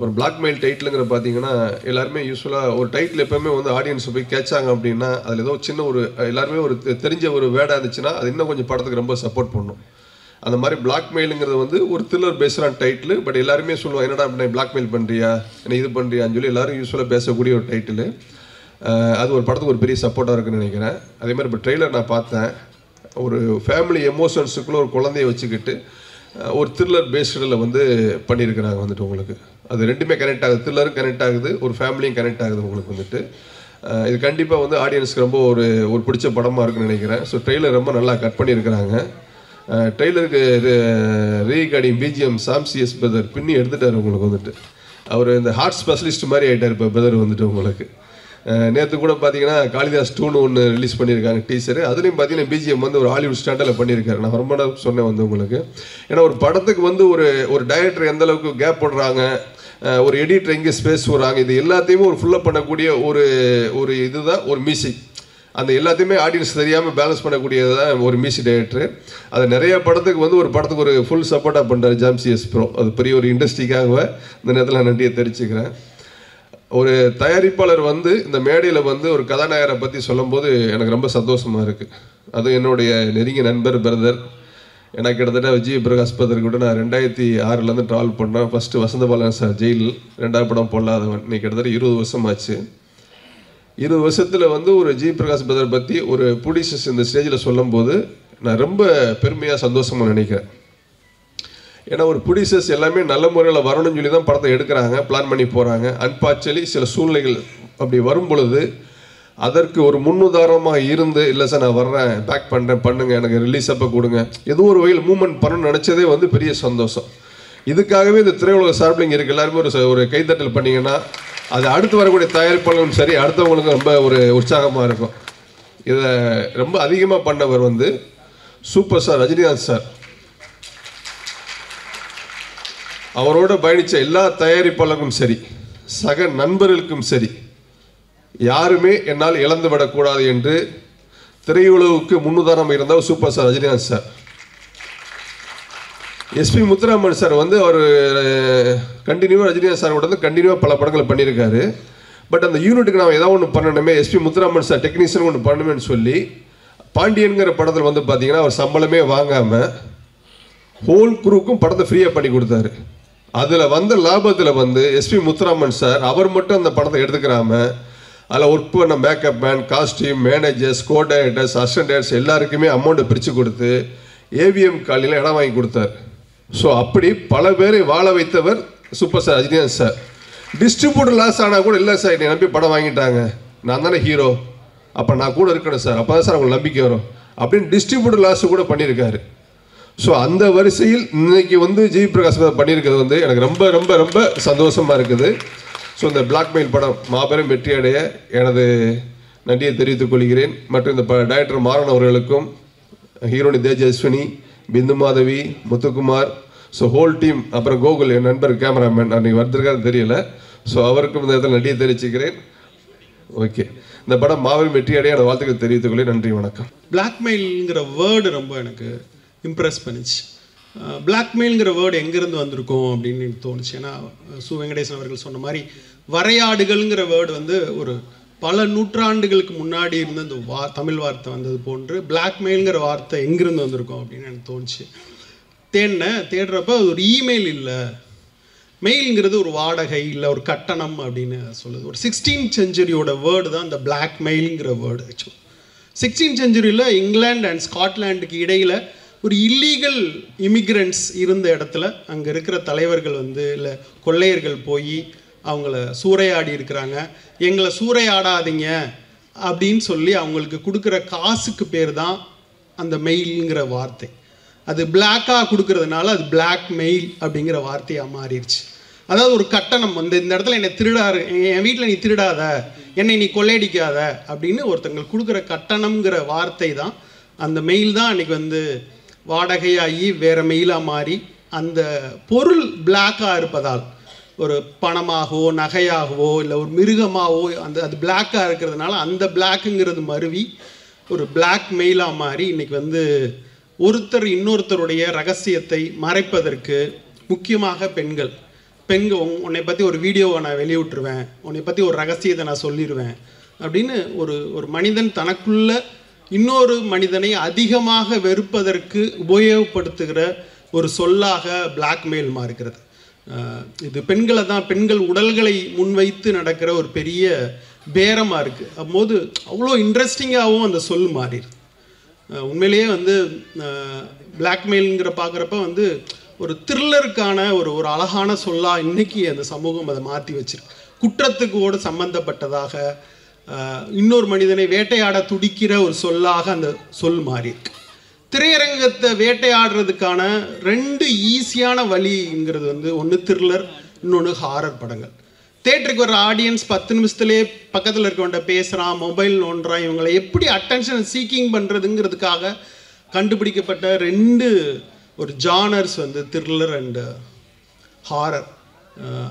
ஒரு பிளாக்மெயில் டைட்டிலுங்கிற பார்த்தீங்கன்னா எல்லாருமே யூஸ்வலாக ஒரு டைட்டில் எப்போவுமே வந்து ஆடியன்ஸை போய் கேட்சாங்க அப்படின்னா அதில் ஏதோ சின்ன ஒரு எல்லாருமே ஒரு தெரிஞ்ச ஒரு வேர்டாக இருந்துச்சுன்னா அது இன்னும் கொஞ்சம் படத்துக்கு ரொம்ப சப்போர்ட் பண்ணும். அந்த மாதிரி பிளாக்மெயிலுங்கிறது வந்து ஒரு த்ரில்லர் பேஸ்டான டைட்டில். பட் எல்லாருமே சொல்லுவாங்க என்னடா அப்படி பிளாக்மெயில் பண்ணுறியா என்ன இது பண்ணுறியான்னு சொல்லி எல்லோரும் யூஸ்வலாக பேசக்கூடிய ஒரு டைட்டில். அது ஒரு படத்துக்கு ஒரு பெரிய சப்போர்ட்டாக இருக்குன்னு நினைக்கிறேன். அதே மாதிரி இப்போ ட்ரெய்லர் நான் பார்த்தேன். ஒரு ஃபேமிலி எமோஷன்ஸுக்குள்ளே ஒரு குழந்தைய வச்சுக்கிட்டு ஒரு த்ரில்லர் பேஸ்டில் வந்து பண்ணியிருக்கிறாங்க வந்துட்டு உங்களுக்கு. அது ரெண்டுமே கனெக்ட் ஆகுது, த்ரில்லரும் கனெக்ட் ஆகுது, ஒரு ஃபேமிலியும் கனெக்ட் ஆகுது உங்களுக்கு வந்துட்டு. இது கண்டிப்பாக வந்து ஆடியன்ஸ்க்கு ரொம்ப ஒரு பிடிச்ச படமாக இருக்குன்னு நினைக்கிறேன். ஸோ ட்ரெய்லர் ரொம்ப நல்லா கட் பண்ணியிருக்கிறாங்க. ட்ரெய்லருக்கு ரீகார்டிங் பிஜிஎம் சாம்சிஎஸ் பிரதர் பின்னி எடுத்துட்டார் உங்களுக்கு வந்துட்டு. அவர் இந்த ஹார்ட் ஸ்பெஷலிஸ்ட் மாதிரி ஆகிட்டார் இப்போ பிரதர் வந்துட்டு உங்களுக்கு. நேற்று கூட பார்த்தீங்கன்னா காளிதாஸ் 2ன்னு ஒன்று ரிலீஸ் பண்ணியிருக்காங்க டீசரு. அதுலேயும் பார்த்தீங்கன்னா பிஜிஎம் வந்து ஒரு ஹாலிவுட் ஸ்டாண்டர்டில் பண்ணியிருக்காரு. நான் ரொம்ப சொன்னேன் வந்து உங்களுக்கு. ஏன்னா ஒரு படத்துக்கு வந்து ஒரு டைரக்டர் எந்த அளவுக்கு கேப் போடுறாங்க, ஒரு எடிட்டர் எங்கே ஸ்பேஸ் போடுறாங்க, இது எல்லாத்தையுமே ஒரு ஃபுல்லப் பண்ணக்கூடிய ஒரு இதுதான் ஒரு மியூசிக். அந்த எல்லாத்தையுமே ஆடியன்ஸ் தெரியாமல் பேலன்ஸ் பண்ணக்கூடியது தான் ஒரு மியூசிக் டைரக்டர். அது நிறைய படத்துக்கு வந்து ஒரு படத்துக்கு ஒரு ஃபுல் சப்போர்ட்டாக பண்ணுறாரு ஜாம்சிஎஸ் ப்ரோ. அது பெரிய ஒரு இண்டஸ்ட்ரிக்காக இந்த நேரத்தில் நான் நன்றியை தெரிவிச்சுக்கிறேன். ஒரு தயாரிப்பாளர் வந்து இந்த மேடையில் வந்து ஒரு கதாநாயகரை பற்றி சொல்லும்போது எனக்கு ரொம்ப சந்தோஷமாக இருக்குது. அது என்னுடைய நெருங்கிய நண்பர் பிரதர். எனக்கு கிட்டத்தட்ட விஜய் பிரகாஷ் பிரதர் கூட நான் 2006 ட்ராவல் பண்ணேன். ஃபஸ்ட்டு வசந்தபாலன் சார் ஜெயில், 2வது படம் பொல்லாதவன். இன்னைக்கு கிட்டத்தட்ட 20 வருஷம் ஆச்சு. 20 வருஷத்தில் வந்து ஒரு ஜி பிரகாஷ் பிரதர் பற்றி ஒரு ப்ரொடியூசர்ஸ் இந்த ஸ்டேஜில் சொல்லும்போது நான் ரொம்ப பெருமையாக சந்தோஷமாக நினைக்கிறேன். ஏன்னா ஒரு ப்ரொடியூசர்ஸ் எல்லாமே நல்ல முறையில் வரணும்னு சொல்லி தான் படத்தை எடுக்கிறாங்க, பிளான் பண்ணி போகிறாங்க. அன்பார்ச்சுனலி சில சூழ்நிலைகள் அப்படி வரும் பொழுது அதற்கு ஒரு முன்னுதாரணமாக இருந்து இல்லை சார் நான் வர்றேன், பேக் பண்ணுறேன், பண்ணுங்கள், எனக்கு ரிலீஸ் அப்போ கொடுங்க, ஏதோ ஒரு வகையில் மூவ்மெண்ட் பண்ணணும்னு நினச்சதே வந்து பெரிய சந்தோஷம். இதுக்காகவே இந்த திரையுலக சார்பில் இருக்க எல்லாருமே ஒரு கைத்தட்டல் பண்ணிங்கன்னா அது அடுத்து வரக்கூடிய தயாரிப்பாளர்களும் சரி அடுத்தவங்களுக்கும் ரொம்ப ஒரு உற்சாகமாக இருக்கும். இதை ரொம்ப அதிகமாக பண்ணவர் வந்து சூப்பர் ஸ்டார் ரஜினிகாந்த் சார். அவரோட பயணித்த எல்லா தயாரிப்பாளர்களுக்கும் சரி சக நண்பர்களுக்கும் சரி யாருமே என்னால் இழந்து விடக்கூடாது என்று திரையுலகுக்கு முன்னுதாரணம் இருந்தவர் super star Rajinikanth sir. SP Muthuraman sir வந்து அவர் கண்டினியூவாக ரஜினிகாந்த் சார் கூட வந்து கண்டினியூவாக பல படங்களை பண்ணியிருக்காரு. பட் அந்த யூனிட்டுக்கு நான் ஏதாவது ஒன்று பண்ணணுமே, எஸ்பி முத்துராமன் சார் டெக்னீஷியன் ஒன்று பண்ணணுமேனு சொல்லி பாண்டியன்கிற படத்தில் வந்து பார்த்தீங்கன்னா அவர் சம்பளமே வாங்காமல் ஹோல் குரூவுக்கும் படத்தை ஃப்ரீயாக பண்ணி கொடுத்தாரு. அதில் வந்த லாபத்தில் வந்து எஸ்பி முத்துராமன் சார் அவர் மட்டும் அந்த படத்தை எடுத்துக்கிறாம அதில் ஒர்க் பண்ண மேக்கப் மேன், காஸ்டியூம், மேனேஜர்ஸ், கோ டைரக்டர்ஸ், அசிஸ்டன்ட் டைரக்டர்ஸ் எல்லாருக்குமே அமௌண்ட்டை பிரித்து கொடுத்து ஏவிஎம் காலையில் இடம் வாங்கி கொடுத்தார். ஸோ அப்படி பல பேரை வாழ வைத்தவர் super star Rajinikanth sir. Distributor loss ஆனால் கூட இல்லை சார் என்னை நம்பி படம் வாங்கிட்டாங்க, நான் தானே ஹீரோ, அப்போ நான் கூட இருக்கணும் சார், அப்போ தான் சார் அவங்களுக்கு நம்பிக்கை வரும் அப்படின்னு டிஸ்ட்ரிபியூட்டர் லாஸ் கூட பண்ணியிருக்காரு. ஸோ அந்த வரிசையில் இன்னைக்கு வந்து ஜி பிரகாஷ் பண்ணியிருக்கிறது வந்து எனக்கு ரொம்ப ரொம்ப ரொம்ப சந்தோஷமாக இருக்குது. ஸோ இந்த பிளாக்மெயில் படம் மாபெரும் வெற்றி அடைய எனது நன்றியை தெரிவித்துக் கொள்கிறேன். மற்றும் இந்த டைரக்டர் மாறன் அவர்களுக்கும், heroine Tejaswini, Bindu Madhavi, Muthukumar, so whole team, அப்புறம் கோகுல் என் நண்பர் கேமராமேன் அன்றைக்கி வந்திருக்காருன்னு தெரியல. ஸோ அவருக்கும் இந்த இடத்துல நன்றியை தெரிவிச்சுக்கிறேன். ஓகே, இந்த படம் மாபெரும் வெற்றி அடைய எனது வாழ்த்துக்கள் தெரிவித்துக் கொள்ளி நன்றி, வணக்கம். பிளாக்மெயில்ங்கிற வேர்டு ரொம்ப எனக்கு இம்ப்ரெஸ் பண்ணிச்சு. பிளாக்மெயில்ங்கிற வேர்டு எங்கேருந்து வந்திருக்கோம் அப்படின்னு எனக்கு தோணுச்சு. ஏன்னா சு வெங்கடேசன் அவர்கள் சொன்ன மாதிரி வரையாடுகள்ங்கிற வேர்டு வந்து ஒரு பல நூற்றாண்டுகளுக்கு முன்னாடி இருந்த இந்த தமிழ் வார்த்தை வந்தது போன்று பிளாக்மெயில்ங்கிற வார்த்தை எங்கேருந்து வந்திருக்கோம் அப்படின்னு எனக்கு தோணுச்சு. தேடுறப்ப ஒரு இமெயில் இல்லை, மெயிலுங்கிறது ஒரு வாடகை இல்லை ஒரு கட்டணம் அப்படின்னு சொல்லுது. ஒரு 16th செஞ்சுரியோட வேர்டு தான் இந்த பிளாக்மெயிலுங்கிற வேர்டு. ஆக்சுவலி 16th செஞ்சுரியில் இங்கிலாந்து அண்ட் ஸ்காட்லாண்டுக்கு இடையில் ஒரு இல்லீகல் இமிக்ரெண்ட்ஸ் இருந்த இடத்துல அங்கே இருக்கிற தலைவர்கள் வந்து இல்லை கொள்ளையர்கள் போய் அவங்கள சூறையாடி இருக்கிறாங்க. எங்களை சூறையாடாதீங்க அப்படின்னு சொல்லி அவங்களுக்கு கொடுக்குற காசுக்கு பேர் தான் அந்த மெயிலுங்கிற வார்த்தை. அது பிளாக்காக கொடுக்கறதுனால அது பிளாக் மெயில் அப்படிங்கிற வார்த்தையாக மாறிடுச்சு. அதாவது ஒரு கட்டணம் வந்து இந்த இடத்துல என்னை திருடாரு, என் வீட்டில் நீ திருடாத, என்னை நீ கொள்ளையடிக்காத அப்படின்னு ஒருத்தங்களுக்கு கொடுக்குற கட்டணம்ங்கிற வார்த்தை தான் அந்த மெயில் தான் அன்றைக்கி வந்து வாடகையாகி வேறு மெயிலாக மாறி அந்த பொருள் பிளாக்காக இருப்பதால் ஒரு பணமாகவோ நகையாகவோ இல்லை ஒரு மிருகமாகவோ அது பிளாக்காக இருக்கிறதுனால அந்த பிளாக்குங்கிறது மருவி ஒரு பிளாக் மெயிலாக மாறி இன்றைக்கி வந்து ஒருத்தர் இன்னொருத்தருடைய ரகசியத்தை மறைப்பதற்கு முக்கியமாக பெண்கள் உன்னை பற்றி ஒரு வீடியோவை நான் வெளியிட்டுருவேன், உன்னை பற்றி ஒரு ரகசியத்தை நான் சொல்லிடுவேன் அப்படின்னு ஒரு மனிதன் தனக்குள்ள இன்னொரு மனிதனை அதிகமாக வெறுப்பதற்கு உபயோகப்படுத்துகிற ஒரு சொல்லாக பிளாக்மெயில் மாறுகிறது. இது பெண்கள் உடல்களை முன்வைத்து நடக்கிற ஒரு பெரிய பேரமாக இருக்குது. அப்போது அவ்வளோ இன்ட்ரெஸ்டிங்காகவும் அந்த சொல் மாறிடுது. உண்மையிலேயே வந்து பிளாக்மெயிலுங்கிற பார்க்குறப்ப வந்து ஒரு த்ரில்லருக்கான ஒரு அழகான சொல்லாக இன்றைக்கி அந்த சமூகம் அதை மாற்றி வச்சிருக்கு. குற்றத்துக்கோடு சம்பந்தப்பட்டதாக இன்னொரு மனிதனை வேட்டையாட துடிக்கிற ஒரு சொல்லாக அந்த சொல் மாறியிருக்கு. திரையரங்கத்தை வேட்டையாடுறதுக்கான 2 ஈஸியான வழிங்கிறது வந்து ஒன்று த்ரில்லர், இன்னொன்று ஹாரர் படங்கள். தேட்டருக்கு வர ஆடியன்ஸ் 10 நிமிஷத்துலேயே பக்கத்தில் இருக்கவன்ட்ட பேசுகிறான், மொபைல் நோண்டுறான், இவங்களை எப்படி அட்டென்ஷன் சீக்கிங் பண்ணுறதுங்கிறதுக்காக கண்டுபிடிக்கப்பட்ட 2 ஒரு ஜானர்ஸ் வந்து த்ரில்லர் அண்ட் ஹாரர்.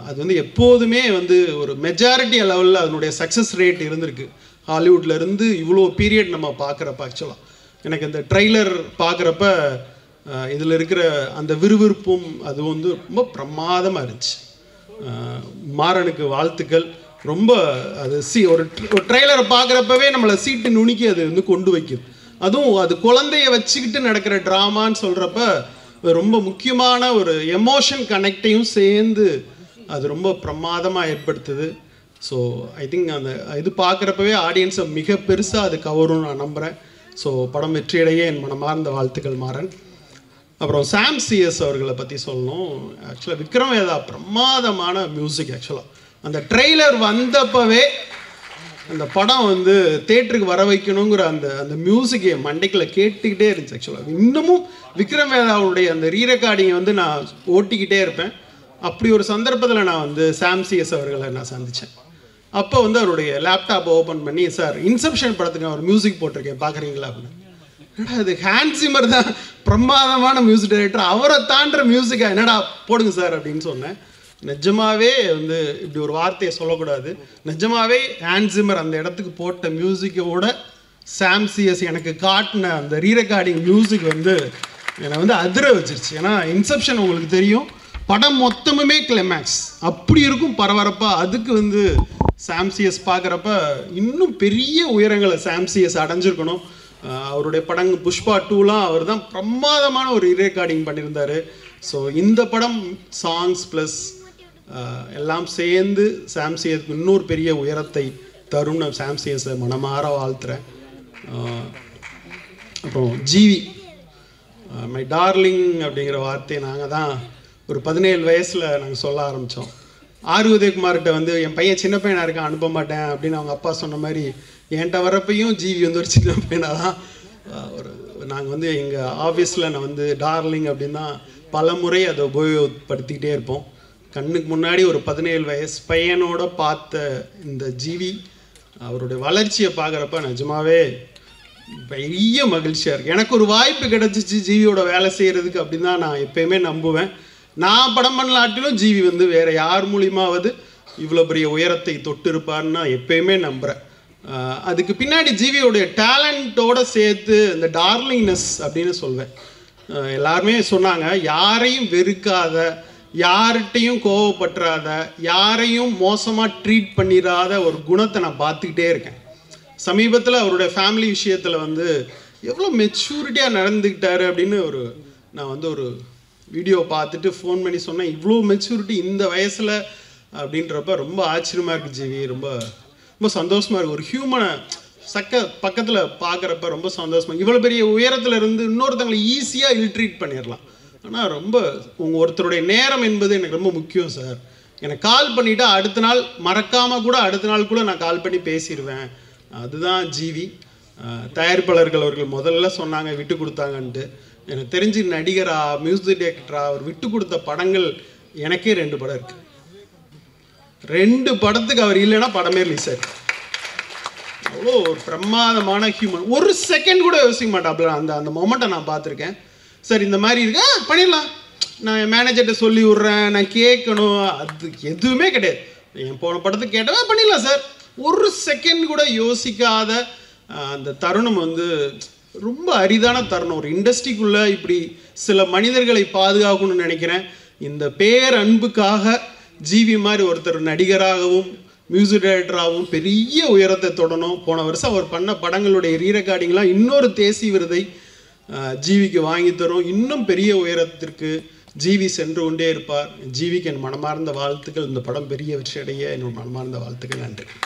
அது வந்து எப்போதுமே வந்து ஒரு மெஜாரிட்டி லெவலில் அதனுடைய சக்ஸஸ் ரேட் இருந்திருக்கு. ஹாலிவுட்லேருந்து இவ்வளோ பீரியட் நம்ம பார்க்குறப்ப ஆக்சுவலாக எனக்கு இந்த ட்ரெய்லர் பார்க்குறப்ப இதில் இருக்கிற அந்த விறுவிறுப்பும் அது வந்து ரொம்ப பிரமாதமாக இருந்துச்சு. மாறனுக்கு வாழ்த்துக்கள். ரொம்ப அது ஒரு ட்ரெய்லரை பார்க்குறப்பவே நம்மளை சீட்டு நுணுக்கி அது வந்து கொண்டு வைக்குது. அதுவும் அது குழந்தைய வச்சுக்கிட்டு நடக்கிற ட்ராமான்னு சொல்கிறப்ப ரொம்ப முக்கியமான ஒரு எமோஷன் கனெக்டையும் சேர்ந்து அது ரொம்ப பிரமாதமாக ஏற்படுத்துது. ஸோ ஐ திங்க் அந்த இது பார்க்குறப்பவே ஆடியன்ஸை மிக பெருசாக அது கவரும் நான் நம்புகிறேன். ஸோ படம் வெற்றியடைய என் மனமார்ந்த வாழ்த்துக்கள் மாறன். அப்புறம் சாம் சிஎஸ் அவர்களை பற்றி சொல்லணும். ஆக்சுவலாக விக்ரம் வேதா பிரமாதமான மியூசிக். ஆக்சுவலாக அந்த ட்ரெய்லர் வந்தப்பவே அந்த படம் வந்து தேட்டருக்கு வர வைக்கணுங்கிற அந்த மியூசிக்கை மண்டைக்குள்ள கேட்டுக்கிட்டே இருந்துச்சு. ஆக்சுவலாக இன்னமும் விக்ரம் வேதாவுடைய அந்த ரீரெக்கார்டிங்கை வந்து நான் ஓட்டிக்கிட்டே இருப்பேன். அப்படி ஒரு சந்தர்ப்பத்தில் நான் வந்து சாம் சிஎஸ் அவர்களை நான் சந்தித்தேன். அப்போ வந்து அவருடைய லேப்டாப்பை ஓப்பன் பண்ணி, சார் இன்செப்ஷன் படத்துக்கு நான் ஒரு மியூசிக் போட்டிருக்கேன் பார்க்குறீங்களா அப்படின்னு. என்னடா இது ஹான்ஸ் சிம்மர் தான் பிரமாதமான மியூசிக் டைரக்டர், அவரை தாண்டுற மியூசிக்கா, என்னடா போடுங்க சார் அப்படின்னு சொன்னேன். நிஜமாவே வந்து இப்படி ஒரு வார்த்தையை சொல்லக்கூடாது, நிஜமாவே ஹான்ஸ் சிம்மர் அந்த இடத்துக்கு போட்ட மியூசிக்கோட சாம் சிஎஸ் எனக்கு காட்டின அந்த ரீரெக்கார்டிங் மியூசிக் வந்து என்னை வந்து அதிர வச்சிருச்சு. ஏன்னா இன்செப்ஷன் உங்களுக்கு தெரியும், படம் மொத்தமுமே கிளைமேக்ஸ் அப்படி இருக்கும் பரபரப்பாக. அதுக்கு வந்து சாம் சிஎஸ் பார்க்குறப்ப இன்னும் பெரிய உயரங்களை சாம் சிஎஸ் அடைஞ்சிருக்கணும். அவருடைய படங்கள் புஷ்பா 2லாம் அவர் தான் பிரமாதமான ஒரு ரீரெக்கார்டிங் பண்ணியிருந்தார். ஸோ இந்த படம் சாங்ஸ் ப்ளஸ் எல்லாம் சேர்ந்து சாம் சிஎஸ்க்கு இன்னொரு பெரிய உயரத்தை தரும். நான் சாம் சிஎஸை மனமாற வாழ்த்துறேன். அப்புறம் ஜிவி மை டார்லிங் அப்படிங்கிற வார்த்தையை நாங்கள் தான் ஒரு 17 வயசில் நாங்கள் சொல்ல ஆரம்பித்தோம். ஆர் உதயகுமார்கிட்ட வந்து என் பையன் சின்ன பையனாக இருக்கான் அனுப்ப மாட்டேன் அப்படின்னு அவங்க அப்பா சொன்ன மாதிரி என்கிட்ட வரப்பையும் ஜிவி வந்து ஒரு சின்ன பையனாக தான் நாங்கள் வந்து எங்கள் ஆஃபீஸில் நான் வந்து டார்லிங் அப்படின்னா பல முறை அதை உபயோகப்படுத்திக்கிட்டே இருப்போம். கண்ணுக்கு முன்னாடி ஒரு 17 வயசு பையனோட பார்த்த இந்த ஜிவி அவருடைய வளர்ச்சியை பார்க்குறப்ப நிஜமாவே பெரிய மகிழ்ச்சியாக இருக்குது. எனக்கு ஒரு வாய்ப்பு கிடச்சிச்சு ஜிவியோட வேலை செய்கிறதுக்கு அப்படின்னு தான் நான் எப்பயுமே நம்புவேன். நான் படம் பண்ணலாட்டிலும் ஜிவி வந்து வேறு யார் மூலியமாவது இவ்வளோ பெரிய உயரத்தை தொட்டு இருப்பார்னு நான் எப்பயுமே நம்புகிறேன். அதுக்கு பின்னாடி ஜிவியோடைய டேலண்ட்டோடு சேர்த்து இந்த டார்லிங்னஸ் அப்படின்னு சொல்வேன். எல்லாருமே சொன்னாங்க, யாரையும் வெறுக்காத, யார்கிட்டையும் கோவப்பட்டுறாத, யாரையும் மோசமாக ட்ரீட் பண்ணிடாத ஒரு குணத்தை நான் பார்த்துக்கிட்டே இருக்கேன். சமீபத்தில் அவருடைய ஃபேமிலி விஷயத்தில் வந்து எவ்வளோ மெச்சூரிட்டியாக நடந்துக்கிட்டாரு அப்படின்னு நான் வந்து ஒரு வீடியோ பார்த்துட்டு ஃபோன் பண்ணி சொன்னேன், இவ்வளோ மெச்சூரிட்டி இந்த வயசில் அப்படின்றப்ப ரொம்ப ஆச்சரியமாக இருக்குது ஜிவி. ரொம்ப ரொம்ப சந்தோஷமாக இருக்குது. ஒரு ஹியூமனை பக்கத்தில் பார்க்குறப்ப ரொம்ப சந்தோஷமாக. இவ்வளோ பெரிய உயரத்தில் இருந்து இன்னொருத்தவங்களை ஈஸியாக இல்ட்ரீட் பண்ணிடலாம். ஆனால் ரொம்ப ஒருத்தருடைய நேரம் என்பது எனக்கு ரொம்ப முக்கியம் சார். எனக்கு கால் பண்ணிவிட்டா அடுத்த நாள் மறக்காமல் கூட அடுத்த நாள் கூட நான் கால் பண்ணி பேசிடுவேன். அதுதான் ஜிவி. தயாரிப்பாளர்கள் அவர்கள் முதல்ல சொன்னாங்க விட்டு கொடுத்தாங்கன்ட்டு. எனக்கு தெரிஞ்சு நடிகரா மியூசிக் டைரக்டரா அவர் விட்டு கொடுத்த படங்கள் எனக்கே 2 படம் இருக்குது. 2 படத்துக்கு அவர் இல்லைன்னா படமே ரிலீஸ் ஆயிருக்கு. அவ்வளோ ஒரு பிரமாதமான ஹியூமன். ஒரு செகண்ட் கூட யோசிக்க மாட்டாப்புல. அந்த மொமெண்ட்டை நான் பார்த்துருக்கேன். சார் இந்த மாதிரி இருக்கா பண்ணிடலாம், நான் என் மேனேஜர்கிட்ட சொல்லி விட்றேன், நான் கேட்கணும், அது எதுவுமே கிடையாது. என் போன படத்துக்கு கேட்டவா பண்ணிடலாம் சார். ஒரு செகண்ட் கூட யோசிக்காத அந்த தருணம் வந்து ரொம்ப அரிதான தருணம். ஒரு இண்டஸ்ட்ரிக்குள்ளே இப்படி சில மனிதர்களை பாதுகாக்கணும்னு நினைக்கிறேன். இந்த பேரன்புக்காக ஜிவி மாதிரி ஒருத்தர் நடிகராகவும் மியூசிக் டைரக்டராகவும் பெரிய உயரத்தை தொடணும். போன வருஷம் அவர் பண்ண படங்களுடைய ரீரெக்கார்டிங்லாம் இன்னொரு தேசிய விருதை ஜிவிக்கு வாங்கி தரும். இன்னும் பெரிய உயரத்திற்கு ஜிவி சென்று கொண்டே இருப்பார். ஜிவிக்கு என் மனமார்ந்த வாழ்த்துக்கள். இந்த படம் பெரிய வெற்றி அடைய என்னோட மனமார்ந்த வாழ்த்துக்கள். நன்றி.